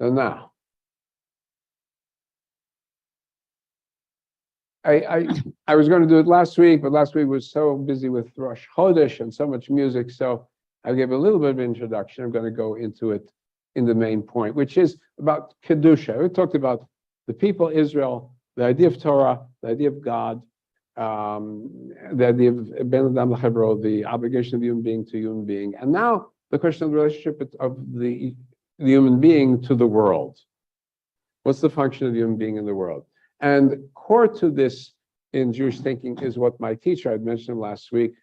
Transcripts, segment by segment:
So now, I was going to do it last week, but last week was so busy with Rosh Chodesh and so much music, so I gave a little bit of introduction. I'm going to go into it in the main point, which is about Kedusha. We talked about the people Israel, the idea of Torah, the idea of God, the idea of Ben Adam L'Chevro, the obligation of human being to human being, and now the question of the relationship of the human being to the world. What's the function of the human being in the world? And core to this in Jewish thinking is what my teacher, I'd mentioned last week,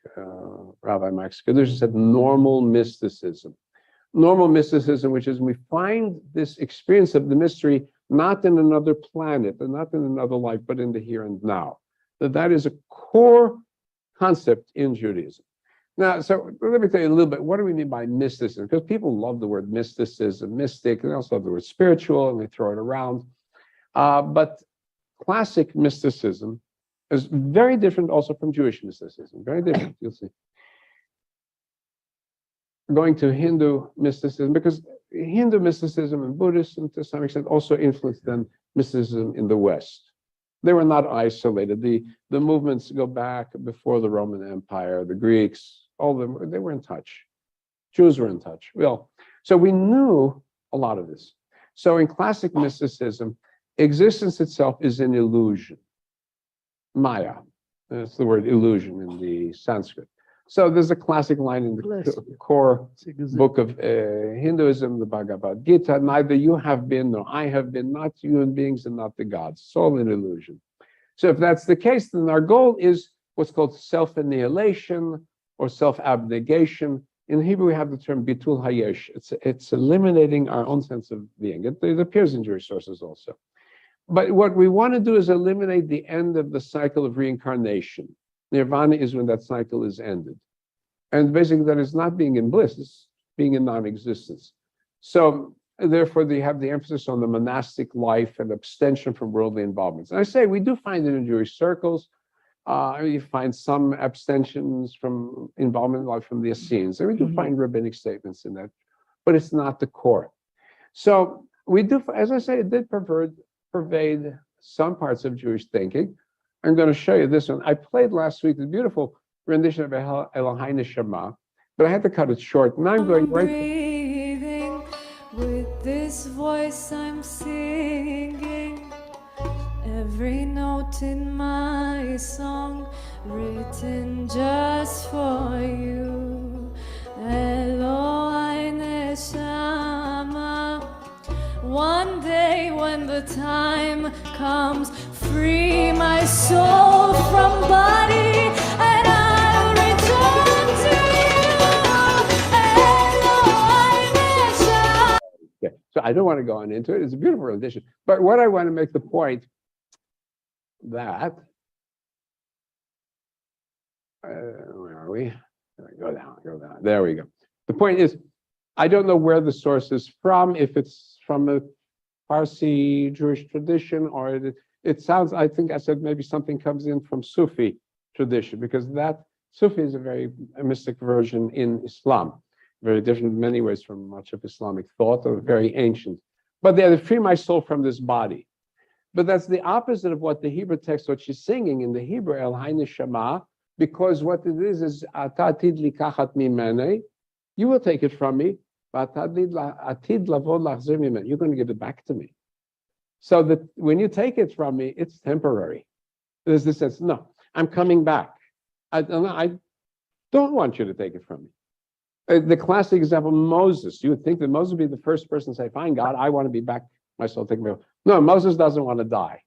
Rabbi Max Kedusha, said normal mysticism. Normal mysticism, which is we find this experience of the mystery not in another planet and not in another life, but in the here and now. That is a core concept in Judaism. Now, so let me tell you a little bit, what do we mean by mysticism? Because people love the word mysticism, mystic, and they also love the word spiritual, and they throw it around. But classic mysticism is very different also from Jewish mysticism, very different, you'll see. Going to Hindu mysticism, because Hindu mysticism and Buddhism to some extent also influenced then mysticism in the West. They were not isolated. The movements go back before the Roman Empire, the Greeks, all of them, they were in touch. Jews were in touch. Well, so we knew a lot of this. So in classic mysticism, existence itself is an illusion. Maya, that's the word illusion in the Sanskrit. So there's a classic line in the core book of Hinduism, the Bhagavad Gita, neither you have been nor I have been, not human beings and not the gods. It's all an illusion. So if that's the case, then our goal is what's called self-annihilation or self-abnegation. In Hebrew, we have the term bitul hayesh. It's eliminating our own sense of being. It appears in Jewish sources also. But what we want to do is eliminate the end of the cycle of reincarnation. Nirvana is when that cycle is ended. And basically that is not being in bliss, it's being in non-existence. So therefore they have the emphasis on the monastic life and abstention from worldly involvements. And I say we do find it in Jewish circles. You find some abstentions from involvement in life from the Essenes. And we do find rabbinic statements in that, but it's not the core. So we do, as I say, it did pervade some parts of Jewish thinking. I'm going to show you this one. I played last week the beautiful rendition of Elohai Neshama, but I had to cut it short. And I'm going right. Breathing with this voice I'm singing, every note in my song written just for you. Elohai Neshama. One day when the time comes, free my soul from body and I'll return to you. Okay, so I don't want to go on into it. It's a beautiful rendition. But what I want to make the point that, where are we? Go down. There we go. The point is, I don't know where the source is from, if it's from a Parsi Jewish tradition, or it sounds, I think I said maybe something comes in from Sufi tradition, because that Sufi is a mystic version in Islam, very different in many ways from much of Islamic thought, or very ancient. But they had to free my soul from this body. But that's the opposite of what the Hebrew text, what she's singing in the Hebrew, Elohai Neshama, because what it is Ata atid likachat mimeni, you will take it from me, but you're going to give it back to me. So that when you take it from me, it's temporary. There's this sense, no, I'm coming back. I don't want you to take it from me. The classic example, Moses. You would think that Moses would be the first person to say, fine, God, I want to be back. My soul, take me over. No, Moses doesn't want to die.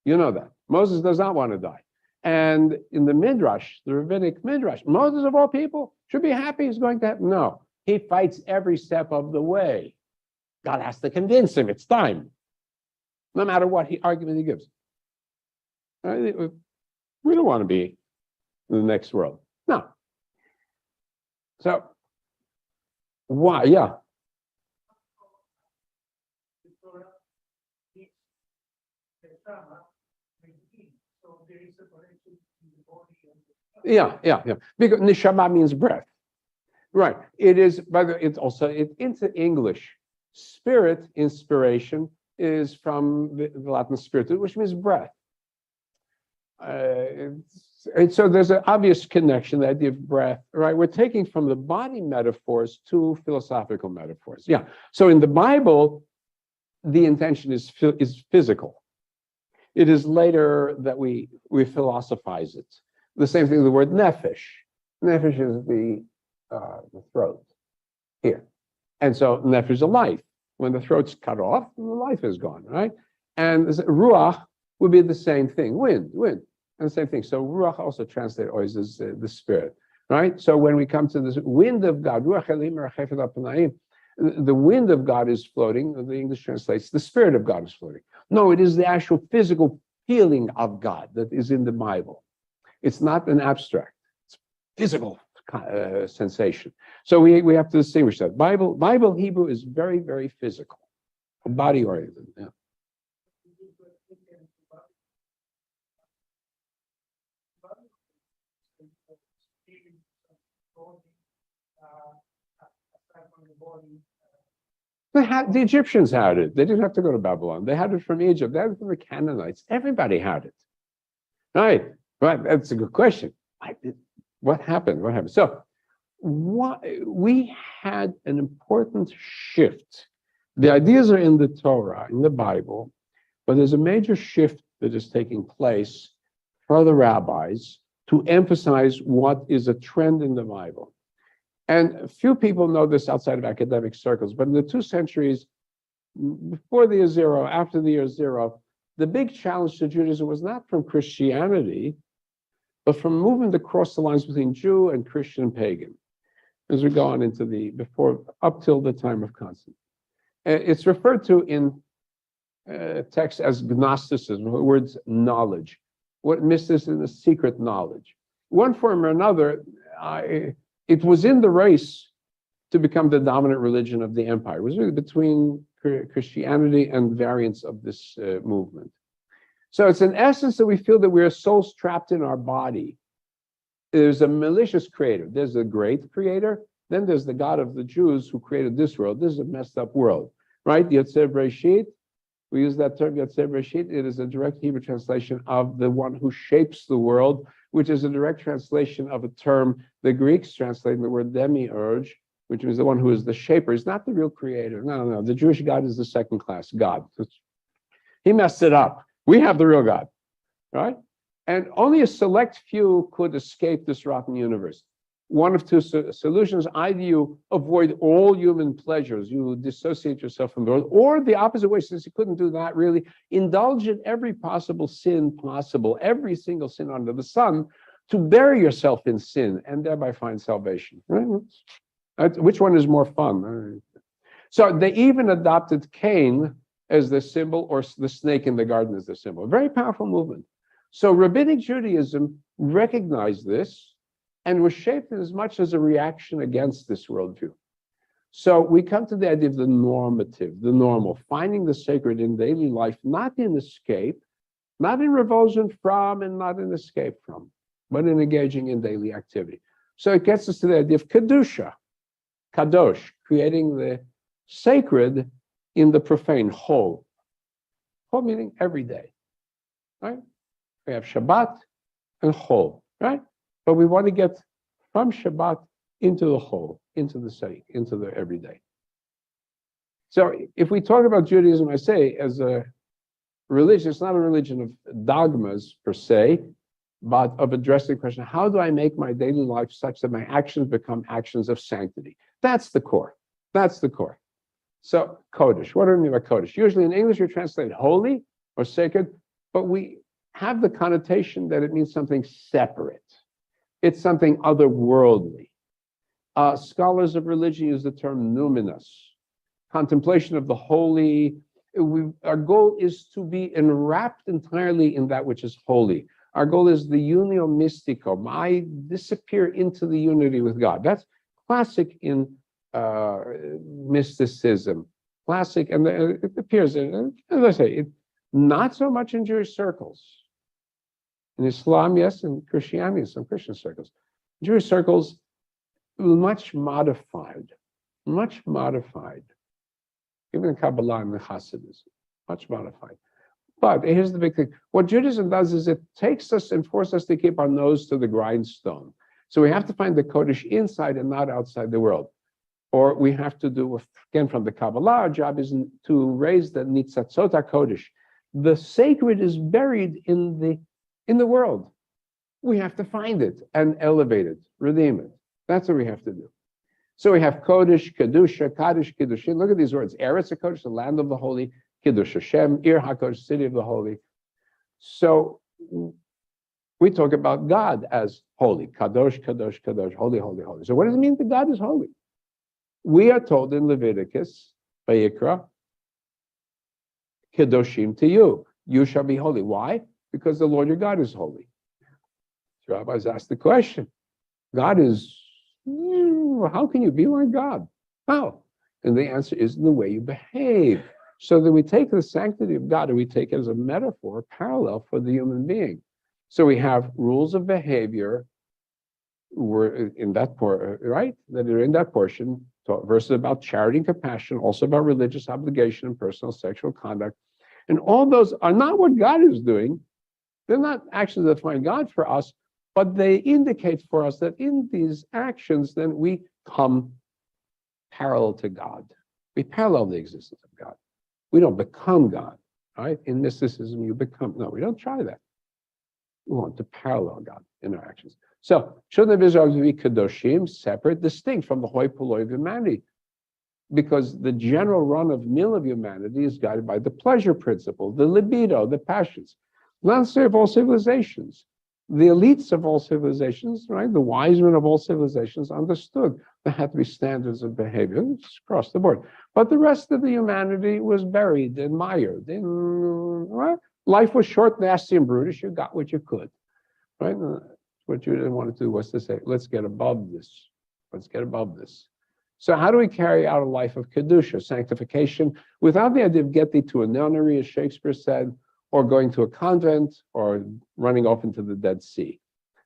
You know that. Moses does not want to die. And in the Midrash, the rabbinic Midrash, Moses of all people should be happy he's going to have. No, he fights every step of the way. God has to convince him it's time, no matter what argument he gives. We don't want to be in the next world. No. So, why? Yeah. Yeah. Because neshama means breath. Right. It is, but it's also into English. Spirit, inspiration, is from the Latin spiritus, which means breath. And so there's an obvious connection, the idea of breath, right? We're taking from the body metaphors to philosophical metaphors. Yeah. So in the Bible, the intention is physical. It is later that we philosophize it. The same thing, the word nephesh. Nephesh is the throat here. And so nephesh is a life. When the throat's cut off, the life is gone, right? And ruach would be the same thing, wind, and the same thing. So ruach also translated always as the spirit, right? So when we come to this wind of God, ruach elim merachefet al panayim, the wind of God is floating. The English translates, the spirit of God is floating. No, it is the actual physical feeling of God that is in the Bible. It's not an abstract, it's physical sensation. So we have to distinguish that. Bible Hebrew is very, very physical, body oriented. Yeah. The Egyptians had it. They didn't have to go to Babylon. They had it from Egypt. They had it from the Canaanites. Everybody had it. Right. That's a good question. What happened? So we had an important shift. The ideas are in the Torah, in the Bible, but there's a major shift that is taking place for the rabbis to emphasize what is a trend in the Bible. And few people know this outside of academic circles, but in the 2 centuries, before the year zero, after the year zero, the big challenge to Judaism was not from Christianity, but from movement across the lines between Jew and Christian pagan, as we go on into up till the time of Constantine. It's referred to in texts as Gnosticism, the words knowledge. What mysticism is secret knowledge. One form or another, it was in the race to become the dominant religion of the empire. It was really between Christianity and variants of this movement. So it's in essence that we feel that we're souls trapped in our body. There's a malicious creator. There's a great creator. Then there's the God of the Jews who created this world. This is a messed up world, right? Yotzer Breshit. We use that term, Yotzer Breshit. It is a direct Hebrew translation of the one who shapes the world, which is a direct translation of a term the Greeks translate the word demiurge, which means the one who is the shaper. He's not the real creator. No. The Jewish God is the second class God. He messed it up. We have the real God, right? And only a select few could escape this rotten universe. One of two solutions: either you avoid all human pleasures, you dissociate yourself from the world, or the opposite way, since you couldn't do that, really indulge in every possible sin possible, every single sin under the sun, to bury yourself in sin and thereby find salvation. Right? Which one is more fun? So they even adopted Cain as the symbol, or the snake in the garden as the symbol. A very powerful movement. So Rabbinic Judaism recognized this and was shaped as much as a reaction against this worldview. So we come to the idea of the normative, the normal, finding the sacred in daily life, not in escape, not in revulsion from, and not in escape from, but in engaging in daily activity. So it gets us to the idea of Kedusha, Kadosh, creating the sacred in the profane, whole. Whole meaning every day, right? We have Shabbat and whole, right? But we want to get from Shabbat into the whole, into the sake, into the everyday. So if we talk about Judaism, I say, as a religion, it's not a religion of dogmas per se, but of addressing the question, how do I make my daily life such that my actions become actions of sanctity? That's the core. That's the core. So Kodesh, what do we mean by Kodesh? Usually in English, we translate holy or sacred, but we have the connotation that it means something separate. It's something otherworldly. Scholars of religion use the term numinous, contemplation of the holy. Our goal is to be enwrapped entirely in that which is holy. Our goal is the unio mysticum. I disappear into the unity with God. That's classic in mysticism. Classic, and it appears, as I say, not so much in Jewish circles. In Islam, yes, in Christianity, some Christian circles. Jewish circles, much modified. even in Kabbalah and the Hasidism, much modified. But here's the big thing. What Judaism does is it takes us and forces us to keep our nose to the grindstone. So we have to find the Kodesh inside and not outside the world. Or we have to do, again, from the Kabbalah, our job is to raise the Nitzatzot HaKodesh. The sacred is buried in the world. We have to find it and elevate it, redeem it. That's what we have to do. So we have Kodesh, Kedusha, Kaddish, Kiddushin. Look at these words. Eretz HaKodesh, the land of the holy. Kiddush Hashem, Ir HaKodesh, city of the holy. So we talk about God as holy. Kadosh, Kadosh, Kadosh, holy, holy, holy. So what does it mean that God is holy? We are told in Leviticus, Vayikra, Kedoshim to you. You shall be holy. Why? Because the Lord your God is holy. The rabbis asked the question. God is, how can you be like God? How? And the answer is the way you behave. So that we take the sanctity of God and we take it as a metaphor, a parallel for the human being. So we have rules of behavior, were in that right? That are in that portion, verses about charity and compassion, also about religious obligation and personal sexual conduct. And all those are not what God is doing. They're not actions that define God for us, but they indicate for us that in these actions, then we come parallel to God. We parallel the existence of God. We don't become God, right? In mysticism, you become, no, we don't try that. We want to parallel God in our actions. So, children of Israel be kadoshim, separate, distinct from the hoi polloi of humanity, because the general run of mill of humanity is guided by the pleasure principle, the libido, the passions. Lancer of all civilizations, the elites of all civilizations, right? The wise men of all civilizations understood there had to be standards of behavior across the board. But the rest of the humanity was buried and mired in, right? Life was short, nasty, and brutish. You got what you could, right? What you didn't want to do was to say, let's get above this. Let's get above this. So how do we carry out a life of Kedusha, sanctification, without the idea of get thee to a nunnery, as Shakespeare said, or going to a convent, or running off into the Dead Sea?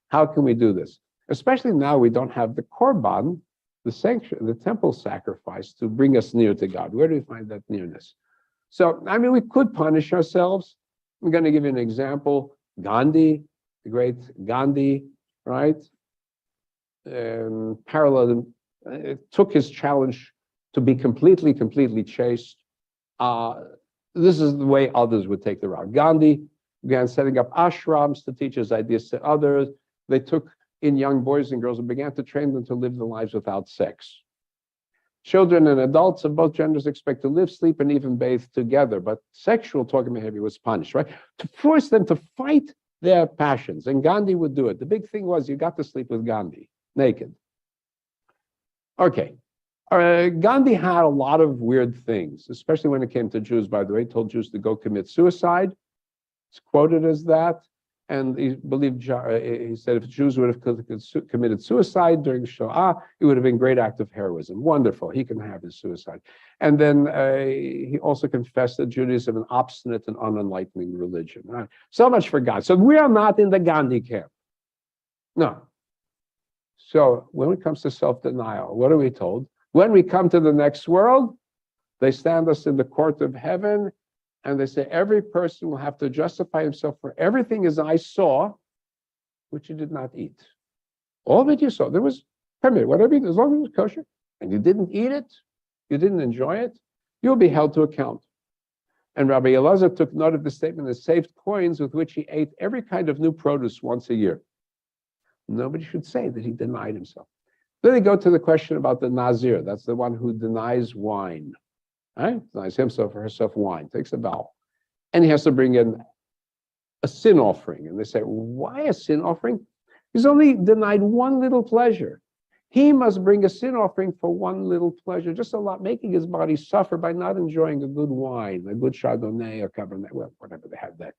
How can we do this? Especially now we don't have the korban, the sanctuary, the temple sacrifice to bring us near to God. Where do we find that nearness? So, I mean, we could punish ourselves. I'm going to give you an example. Gandhi, the great Gandhi, right? Parallel, took his challenge to be completely chaste. This is the way others would take the route. Gandhi began setting up ashrams to teach his ideas to others. They took in young boys and girls and began to train them to live their lives without sex. Children and adults of both genders expect to live, sleep, and even bathe together, but sexual talking behavior was punished, right? To force them to fight their passions, and Gandhi would do it. The big thing was you got to sleep with Gandhi, naked. Okay. Gandhi had a lot of weird things, especially when it came to Jews, by the way. He told Jews to go commit suicide. It's quoted as that. And he believed, he said if Jews would have committed suicide during Shoah, it would have been a great act of heroism. Wonderful. He can have his suicide. And then he also confessed that Judaism is an obstinate and unenlightening religion. Right? So much for God. So we are not in the Gandhi camp. No. So when it comes to self-denial, what are we told? When we come to the next world, they stand us in the court of heaven, and they say every person will have to justify himself for everything as I saw, which you did not eat. All of it you saw. There was permitted, whatever you did, as long as it was kosher, and you didn't eat it, you didn't enjoy it, you'll be held to account. And Rabbi Elazar took note of the statement and saved coins with which he ate every kind of new produce once a year. Nobody should say that he denied himself. Then they go to the question about the Nazir. That's the one who denies wine. Right? Denies himself or herself wine, takes a vow. And he has to bring in a sin offering. And they say, why a sin offering? He's only denied one little pleasure. He must bring a sin offering for one little pleasure, just a lot, making his body suffer by not enjoying a good wine, a good Chardonnay or Cabernet, well, whatever they have there.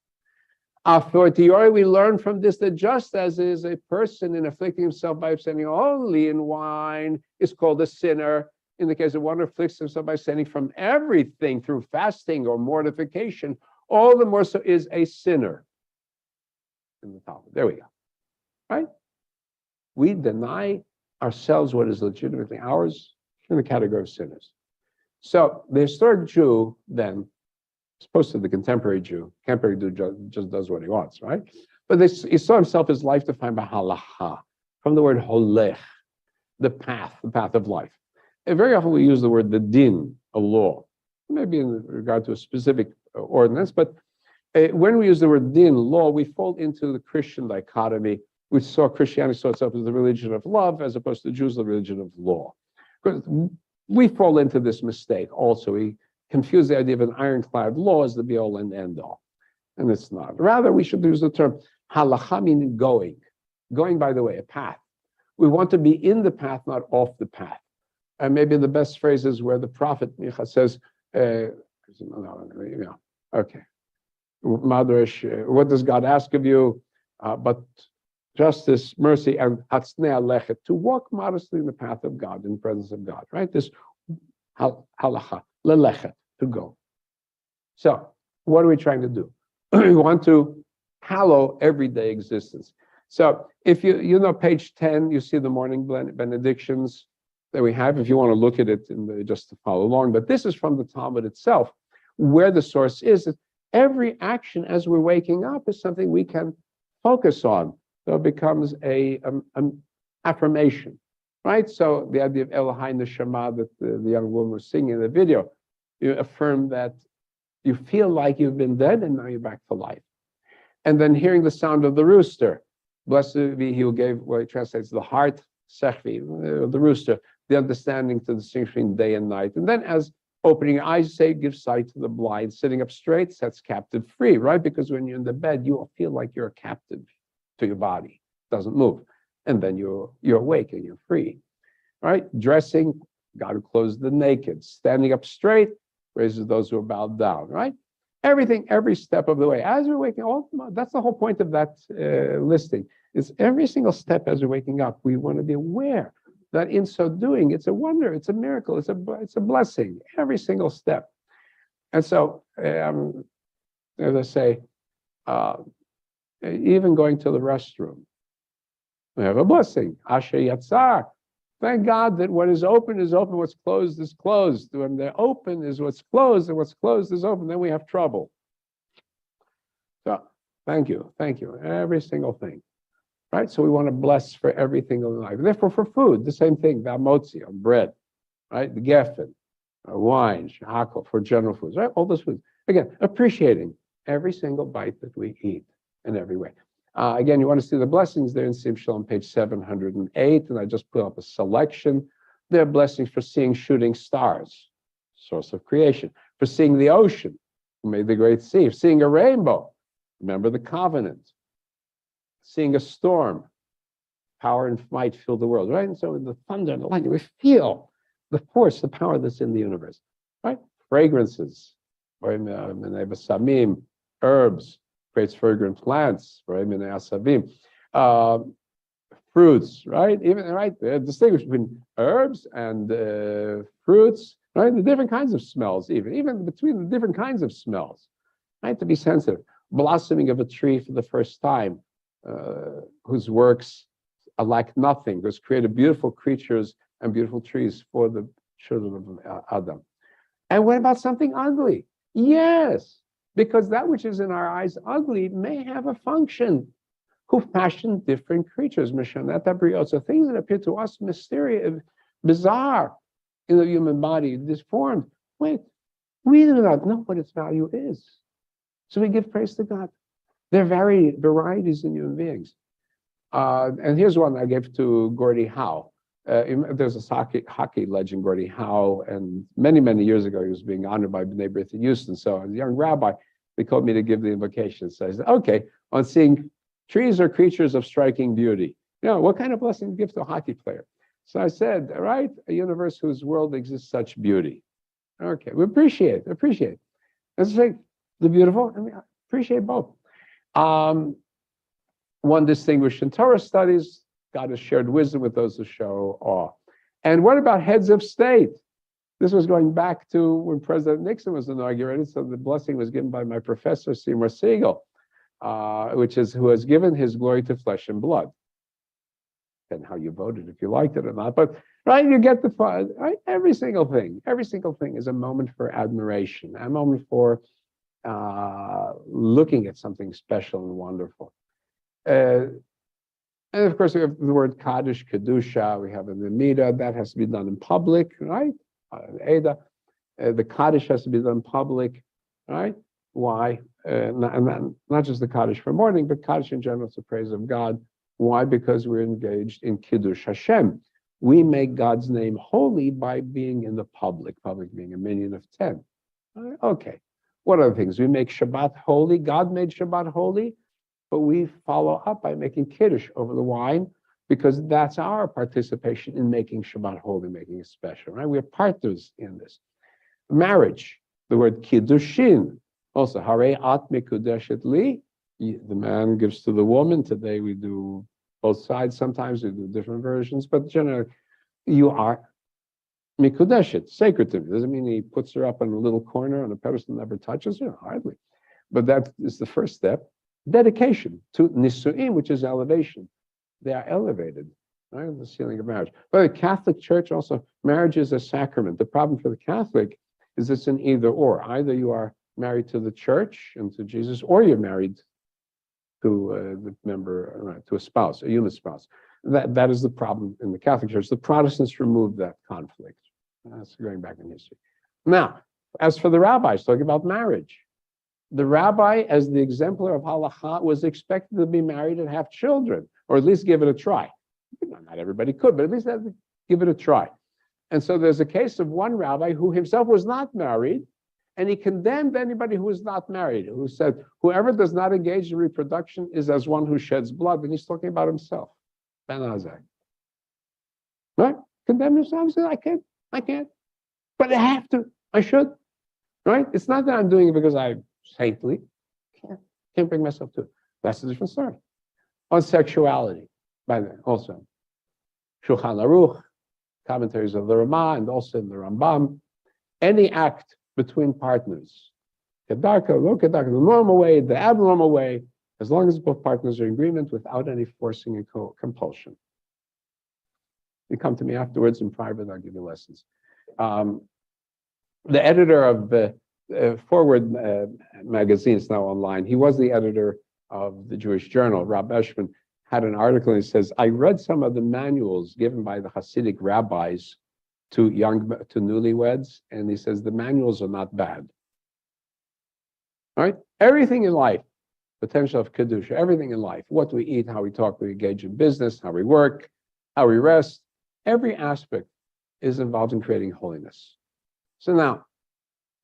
For theory, we learn from this that just as is a person in afflicting himself by abstaining only in wine is called a sinner, in the case of one who afflicts himself by abstaining from everything through fasting or mortification, all the more so is a sinner. In the top. There we go. Right? We deny ourselves what is legitimately ours in the category of sinners. So the historic Jew then, as opposed to the contemporary Jew just does what he wants, right? But he saw himself as life defined by halacha, from the word holech, the path of life. And very often we use the word the din, a law, maybe in regard to a specific ordinance, but when we use the word din, law, we fall into the Christian dichotomy, which Christianity saw itself as the religion of love, as opposed to Jews, the religion of law. Because we fall into this mistake also. We confuse the idea of an ironclad law as the be-all and end-all, and it's not. Rather, we should use the term halacha, meaning going, by the way, a path. We want to be in the path, not off the path. And maybe the best phrase is where the prophet Micha says, okay, Madrash, what does God ask of you? But justice, mercy, and hatznei alechet, to walk modestly in the path of God, in the presence of God, right? This halacha, lelechet, to go. So, what are we trying to do? We want to hallow everyday existence. So, if you know page 10, you see the morning benedictions that we have, if you want to look at it just to follow along. But this is from the Talmud itself, where the source is. Every action as we're waking up is something we can focus on. So it becomes an affirmation, right? So the idea of Elohai Neshama that the young woman was singing in the video, you affirm that you feel like you've been dead and now you're back to life. And then hearing the sound of the rooster, blessed be he who gave, well, it translates the heart, sechvi, the rooster, the understanding to distinguish between day and night. And then as opening your eyes, say, give sight to the blind. Sitting up straight sets captive free, right? Because when you're in the bed, you feel like you're a captive to your body. It doesn't move. And then you're awake and you're free, right? Dressing, God who clothes the naked. Standing up straight, raises those who are bowed down, right? Everything, every step of the way. As we're waking up, that's the whole point of that listing. It's every single step as we're waking up. We want to be aware that in so doing, it's a wonder, it's a miracle, it's a blessing, every single step. And so, as I say, even going to the restroom, we have a blessing. Asher Yatzar. Thank God that what is open, what's closed is closed. When they're open is what's closed, and what's closed is open, then we have trouble. So, thank you, every single thing. Right? So we want to bless for everything in life. Therefore, for food, the same thing, v'amotzi, on bread, right? The geffen, wine, shahakol, for general foods, right? All those foods. Again, appreciating every single bite that we eat in every way. Again, you want to see the blessings there in Sim Shalom, page 708, and I just put up a selection. There are blessings for seeing shooting stars, source of creation, for seeing the ocean, who made the great sea, for seeing a rainbow, remember the covenant, seeing a storm, power and might fill the world, right? And so in the thunder and the lightning, we feel the force, the power that's in the universe, right? Fragrances, herbs, creates fragrant plants, fruits, right? Even right, distinguish between herbs and fruits, right? The different kinds of smells, even between the different kinds of smells, right? To be sensitive. Blossoming of a tree for the first time, whose works lack nothing, who's created beautiful creatures and beautiful trees for the children of Adam. And what about something ugly? Yes, because that which is in our eyes ugly may have a function. Who fashioned different creatures, so things that appear to us mysterious, bizarre in the human body, disformed. Wait, we do not know what its value is. So we give praise to God. There are varieties in human beings. And here's one I gave to Gordie Howe. There's a hockey legend, Gordie Howe, and many, many years ago, he was being honored by B'nai B'rith in Houston. So as a young rabbi, they called me to give the invocation. So I said, okay, on seeing trees are creatures of striking beauty. You know, what kind of blessing to give to a hockey player? So I said, all right, a universe whose world exists such beauty. Okay, we appreciate. Let's say the beautiful, and we appreciate both. One distinguished in Torah studies, God has shared wisdom with those who show awe. And what about heads of state? This was going back to when President Nixon was inaugurated, so the blessing was given by my professor, Seymour Siegel, who has given his glory to flesh and blood. And how you voted, if you liked it or not. But Right? You get the point. Right? Every single thing is a moment for admiration, a moment for looking at something special and wonderful. And of course, we have the word Kaddish, Kedusha, we have an Amida, that has to be done in public, right? Ada, the Kaddish has to be done in public, right? Why? Not just the Kaddish for morning, but Kaddish in general, it's the praise of God. Why? Because we're engaged in Kiddush Hashem. We make God's name holy by being in the public being a minion of 10. Right? Okay. What other things? We make Shabbat holy. God made Shabbat holy, but we follow up by making Kiddush over the wine because that's our participation in making Shabbat holy, making it special, right? We're partners in this. Marriage, the word Kiddushin, also, Hare at mikudeshet li, the man gives to the woman. Today we do both sides. Sometimes we do different versions, but generally, you are mikudeshet, sacred to me. Doesn't mean he puts her up in a little corner on a pedestal, never touches her, hardly. But that is the first step. Dedication to nisu'im, which is elevation. They are elevated, right? The ceiling of marriage. But the Catholic Church also, marriage is a sacrament. The problem for the Catholic is it's an either or. Either you are married to the church and to Jesus, or you're married to the member, to a spouse, a human spouse. That is the problem in the Catholic Church. The Protestants removed that conflict. That's going back in history. Now, as for the rabbis, talking about marriage, the rabbi, as the exemplar of halacha, was expected to be married and have children, or at least give it a try. Not everybody could, but at least give it a try. And so there's a case of one rabbi who himself was not married, and he condemned anybody who was not married, who said, whoever does not engage in reproduction is as one who sheds blood, and he's talking about himself. Ben Azai. Right? Condemn himself, he said, I can't. But I have to, I should. Right? It's not that I'm doing it because I'm saintly. Can't bring myself to it. That's a different story. On sexuality, by the way, also. Shulchan Aruch, commentaries of the Ramah, and also in the Rambam, any act between partners, kedarka, lo kedarka, the normal way, the abnormal way, as long as both partners are in agreement without any forcing and compulsion. You come to me afterwards in private, I'll give you lessons. The editor of the Forward magazine is now online. He was the editor of the Jewish Journal. Rob Eshman had an article and he says, I read some of the manuals given by the Hasidic rabbis to newlyweds, and he says the manuals are not bad. All right, everything in life, potential of kedusha, everything in life, what we eat, how we talk, we engage in business, how we work, how we rest, every aspect is involved in creating holiness. So now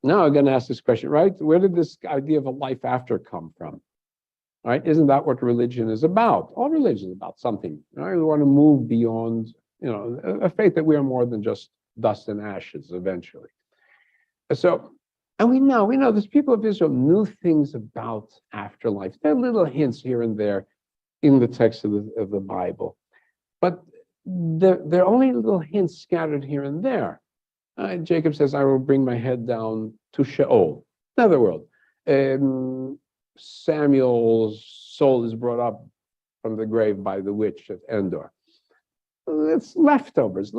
I'm going to ask this question, right? Where did this idea of a life after come from? Right? Isn't that what religion is about? All religion is about something. Right? We want to move beyond, a faith that we are more than just dust and ashes eventually. So, and we know this people of Israel knew things about afterlife. There are little hints here and there in the text of the Bible, but there are only little hints scattered here and there. Jacob says, I will bring my head down to Sheol, another world. Samuel's soul is brought up from the grave by the witch at Endor. It's leftovers.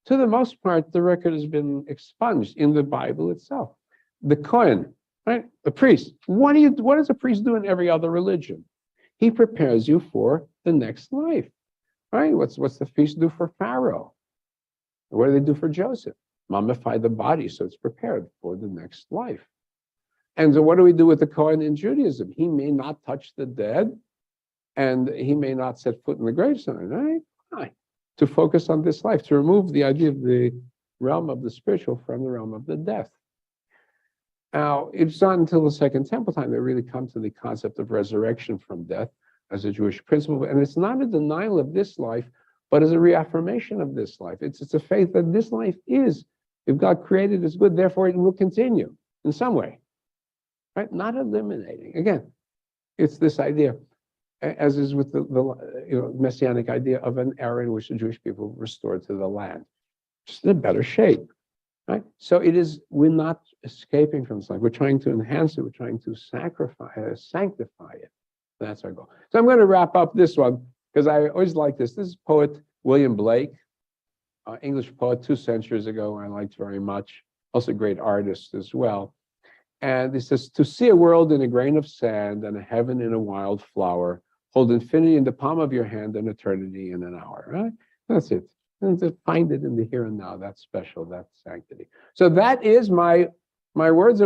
To the most part, the record has been expunged in the Bible itself. The Kohen, right? The priest. What does a priest do in every other religion? He prepares you for the next life, right? What's the feast do for Pharaoh? What do they do for Joseph? Mummify the body so it's prepared for the next life. And so what do we do with the Kohen in Judaism? He may not touch the dead, and he may not set foot in the gravestone, right? To focus on this life, to remove the idea of the realm of the spiritual from the realm of the death. Now, it's not until the Second Temple time that really come to the concept of resurrection from death as a Jewish principle. And it's not a denial of this life, but as a reaffirmation of this life. It's a faith that this life is, if God created is good, therefore it will continue in some way, right? Not eliminating. Again, it's this idea, as is with the messianic idea of an era in which the Jewish people were restored to the land, just in a better shape, right? So we're not escaping from this life. We're trying to enhance it. We're trying to sanctify it. That's our goal. So I'm going to wrap up this one because I always like this. This is poet William Blake. English poet 2 centuries ago, I liked very much. Also a great artist as well. And he says, to see a world in a grain of sand and a heaven in a wild flower, hold infinity in the palm of your hand and eternity in an hour, right? That's it. And to find it in the here and now, that's special, that's sanctity. So that is those are my words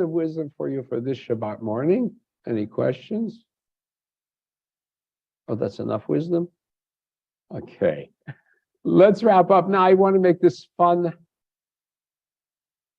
of wisdom for you for this Shabbat morning. Any questions? Oh, that's enough wisdom? Okay. Let's wrap up. Now I want to make this fun